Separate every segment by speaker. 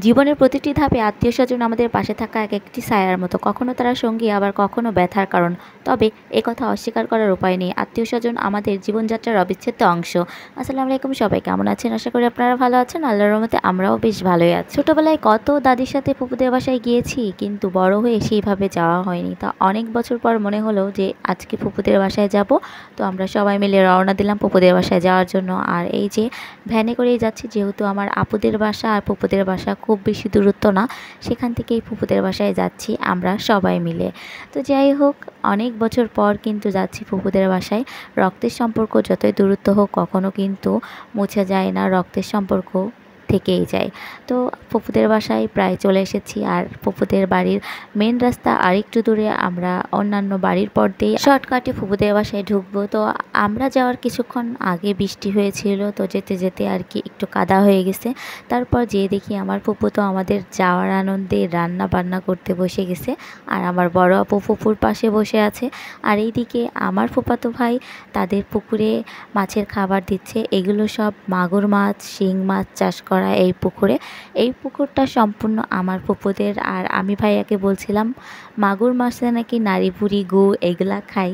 Speaker 1: জীবনের প্রতিটি ধাপে আত্মীয়স্বজন আমাদের পাশে থাকা এক একটি ছায়ার মতো। কখনো তারা সঙ্গী, আবার কখনো ব্যথার কারণ। তবে একথা অস্বীকার করার উপায় নেই। আত্মীয়স্বজন আমাদের জীবনযাত্রার অবিচ্ছেদ্য অংশ। আসসালামু আলাইকুম, সবাই কেমন আছেন? আশা করি আপনারা ভালো আছেন। আল্লাহর রহমতে আমরাও বেশ ভালোই আছি। ছোটবেলায় কত দাদির সাথে ফুপুদের বাসায় গিয়েছি, কিন্তু বড় হয়ে সেইভাবে যাওয়া হয়নি। তা অনেক বছর পর মনে হলো যে আজকে ফুপুদের বাসায় যাব। তো আমরা সবাই মিলে রওনা দিলাম ফুপুদের বাসায় যাওয়ার জন্য। আর এই যে ভ্যানে করেই যাচ্ছি, যেহেতু আমার আপুদের বাসা আর ফুপুদের বাসা খুব বেশি দূরত্ব না, সেখান থেকেই ফুপুদের বাসায় যাচ্ছি আমরা সবাই মিলে। তো যাই হোক, অনেক বছর পর কিন্তু যাচ্ছি ফুপুদের বাসায়। রক্তের সম্পর্ক যতই দূরত্ব হোক, কখনো কিন্তু মুছে যায় না, রক্তের সম্পর্ক থেকেই যায়। তো ফুপুদের বাসায় প্রায় চলে এসেছি। আর ফুপুদের বাড়ির মেন রাস্তা আরেকটু দূরে, আমরা অন্যান্য বাড়ির পর দিয়ে শর্টকাটে ফুপুদের বাসায় ঢুকবো। তো আমরা যাওয়ার কিছুক্ষণ আগে বৃষ্টি হয়েছিল, তো যেতে যেতে আর কি একটু কাদা হয়ে গেছে। তারপর যেয়ে দেখি আমার ফুপু তো আমাদের যাওয়ার আনন্দে রান্না বান্না করতে বসে গেছে। আর আমার বড় আপু ফুপুর পাশে বসে আছে। আর এইদিকে আমার ফুপাতো ভাই তাদের পুকুরে মাছের খাবার দিচ্ছে। এগুলো সব মাগুর মাছ, শিং মাছ চাষ করা এই পুকুরে। এই পুকুরটা সম্পূর্ণ আমার ফুপুদের। আর আমি ভাইয়াকে বলছিলাম, মাগুর মাছে নাকি নাড়ি ভুড়ি গু এগুলা খাই,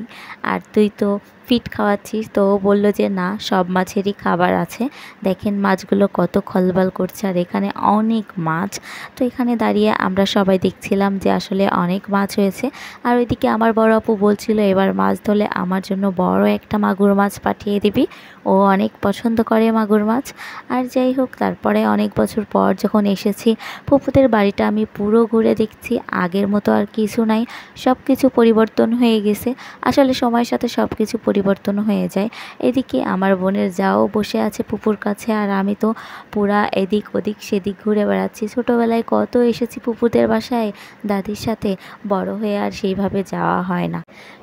Speaker 1: আর তুই তো ফিট খাওয়াচ্ছিস। তো ও বললো যে না, সব মাছেরই খাবার আছে। দেখেন মাছগুলো কত খলবাল করছে, আর এখানে অনেক মাছ। তো এখানে দাঁড়িয়ে আমরা সবাই দেখছিলাম যে আসলে অনেক মাছ হয়েছে। আর ওইদিকে আমার বড় আপু বলছিল, এবার মাছ ধরলে আমার জন্য বড় একটা মাগুর মাছ পাঠিয়ে দিবি, ও অনেক পছন্দ করে মাগুর মাছ। আর যাই হোক, তারপরে অনেক বছর পর যখন এসেছি ফুপুদের বাড়িটা আমি পুরো ঘুরে দেখছি। আগের মতো আর কিছু নাই, সব কিছু পরিবর্তন হয়ে গেছে। আসলে সময়ের সাথে সব কিছু পরিবর্তন হয়ে যায়। এদিকে আমার বোনের যাও বসে আছে পুপুর কাছে, আর আমি তো পুরা এদিক ওদিক সেদিক ঘুরে বেড়াচ্ছি। ছোটোবেলায় কত এসেছি পুপুদের বাসায় দাদির সাথে, বড় হয়ে আর সেইভাবে যাওয়া হয় না।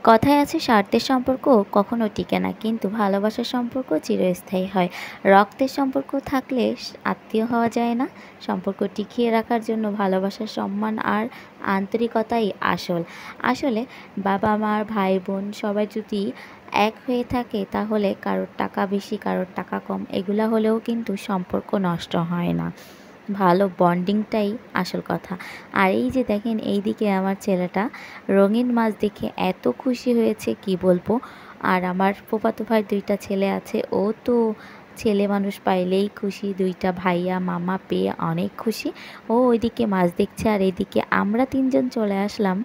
Speaker 1: কথায় আছে, স্বার্থের সম্পর্ক কখনো টিকে না, কিন্তু ভালোবাসার সম্পর্ক চিরস্থায়ী হয়। রক্তের সম্পর্ক থাকলে আত্মীয় হওয়া যায় না। সম্পর্ক টিকিয়ে রাখার জন্য ভালোবাসা, সম্মান আর আন্তরিকতাই আসলে বাবা মার, ভাই বোন সবাই যদি এক হয়ে থাকে, তাহলে কারোর টাকা বেশি কারোর টাকা কম এগুলা হলেও কিন্তু সম্পর্ক নষ্ট হয় না। ভালো বন্ডিংটাই আসল কথা। আর এই যে দেখেন, এইদিকে আমার ছেলেটা রঙিন মাছ দেখে এত খুশি হয়েছে কি বলবো। আর আমার ফুফাতো ভাই দুইটা ছেলে আছে, ও তো ছেলে মানুষ পাইলেই খুশি। দুইটা ভাইয়া মামা পেয়ে অনেক খুশি। ও ওইদিকে মাছ দেখছে, আর এইদিকে আমরা তিনজন চলে আসলাম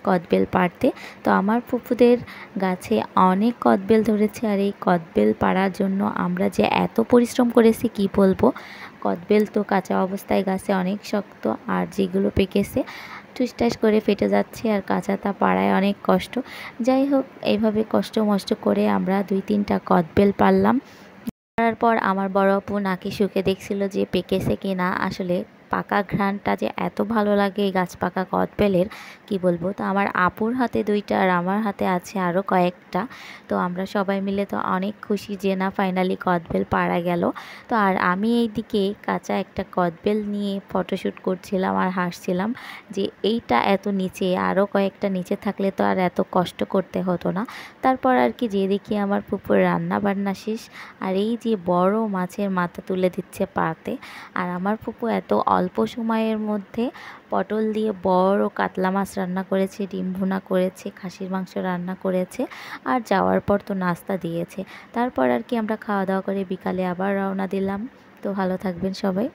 Speaker 1: কদবেল পাড়তে। তো আমার ফুফুদের গাছে অনেক কদবেল ধরেছে, আর এই কদবেল পাড়ার জন্য আমরা যে এত পরিশ্রম করেছি কি বলবো। কদবেল তো কাঁচা অবস্থায় গাছে অনেক শক্ত, আর যেগুলো পেকেছে ঠুসঠাস করে ফেটে যাচ্ছে, আর কাঁচাটা পাড়ায় অনেক কষ্ট। যাই হোক, এইভাবে কষ্ট মষ্ট করে আমরা 2-3টা কদবেল পারলাম। পাড়ার পর আমার বড় আপু নাকি শুকে দেখছিল যে পেকেছে কিনা। আসলে পাকা ঘ্রাণটা যে এত ভালো লাগে এই গাছ পাকা কদবেলের, কি বলবো। তো আমার আপুর হাতে 2টা, আর আমার হাতে আছে আরও কয়েকটা। তো আমরা সবাই মিলে তো অনেক খুশি যে না, ফাইনালি কদবেল পাড়া গেল। তো আর আমি এই দিকে কাঁচা একটা কদবেল নিয়ে ফটোশ্যুট করছিলাম আর হাসছিলাম যে এইটা এত নিচে, আরও কয়েকটা নিচে থাকলে তো আর এত কষ্ট করতে হতো না। তারপর আর কি যে দেখি আমার পুকুর রান্না বান্না শেষ। আর এই যে বড় মাছের মাথা তুলে দিচ্ছে পাতে। আর আমার ফুপু এত অল্প সময়ের মধ্যে পটল দিয়ে বড় কাতলা মাছ রান্না করেছে, ডিম ভুনা করেছে, খাসির মাংস রান্না করেছে, আর যাওয়ার পর তো নাস্তা দিয়েছে। তারপর আর কি আমরা খাওয়া দাওয়া করে বিকালে আবার রওনা দিলাম। তো ভালো থাকবেন সবাই।